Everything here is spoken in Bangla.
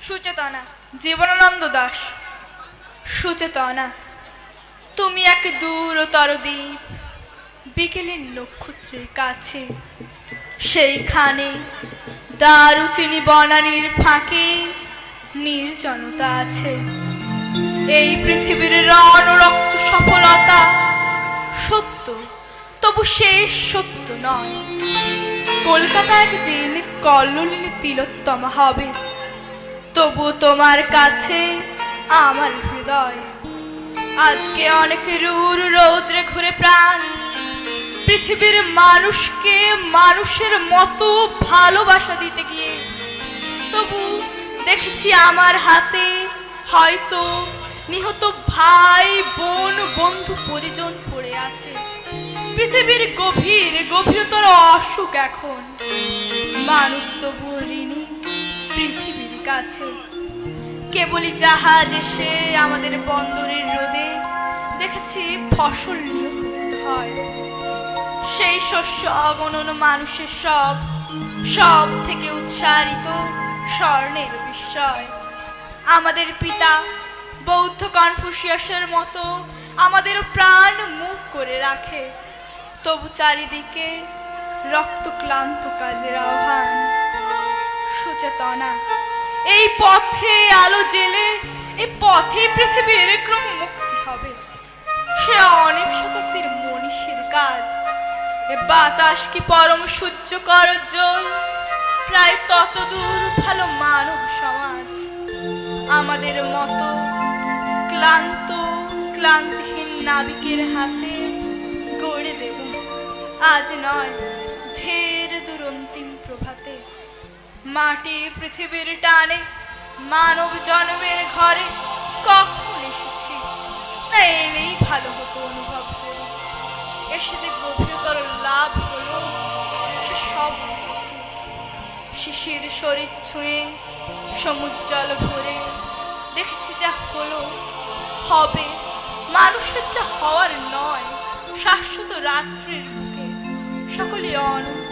সুচেতনা, জীবনানন্দ দাশ। সুচেতনা, তুমি এক দূরতর দ্বীপ, বিকেলের নক্ষত্রের কাছে। সেইখানে দারুচিনি বনানীর ফাঁকে নির্জনতা আছে। এই পৃথিবীর রক্ত সফলতা সত্য, তবু শেষ সত্য নয়। কলকাতা একদিন কল্লোলিনী তিলোত্তমা হবে, তবু তোমার কাছে আমার হৃদয়। আজকে অনেক রূর রৌদ্রে ঘুরে প্রাণ, পৃথিবীর মানুষকে মানুষের মতো ভালোবাসা দিতে গিয়ে তবু দেখেছি আমার হাতে হয়তো নিহত ভাই বোন বন্ধু পরিজন পড়ে আছে। পৃথিবীর গভীরতর অসুখ এখন, মানুষ তবু ঋণী পৃথিবীর কাছে। কেবলই জাহাজ এসে আমাদের বন্দরের রোদে দেখেছি ফসল নিয়োজিত হয়। সেই শস্য অগণন মানুষের সব থেকে উৎসারিত স্বর্ণের বিস্ময়। আমাদের পিতা বৌদ্ধ কনফুসিয়াসের মতো আমাদের প্রাণ মুখ করে রাখে, তবু চারিদিকে রক্তক্লান্ত কাজের আহ্বান। সুচেতনা, এই পথে আলো জেলে এই পথে পৃথিবীর ক্রম মুক্তি হবে। সে অনেক শতাব্দীর মনীষীর কাজ। এ বাতাস কি পরম সূর্য করজ্জ্বল, প্রায় ততদূর ভালো মানব সমাজ। আমাদের মতো ক্লান্তিহীন নাবিকের হাতে গড়ে দেব আজ নয় ধীর দুরন্তিম প্রভাতে। মাটি পৃথিবীর টানে মানব জন্মের ঘরে কখন এসেছি, না এলেই ভালো হতো অনুভব করি। এসে যে গভীরতর লাভ হলো সে সব বুঝেছি। শিশির শরীর ছুঁয়ে সমুজ্জ্বল ভরে দেখেছি যা হলো হবে, মানুষের যা হওয়ার নয়। শাশ্বত রাত্রির বুকে সকলে অনন্ত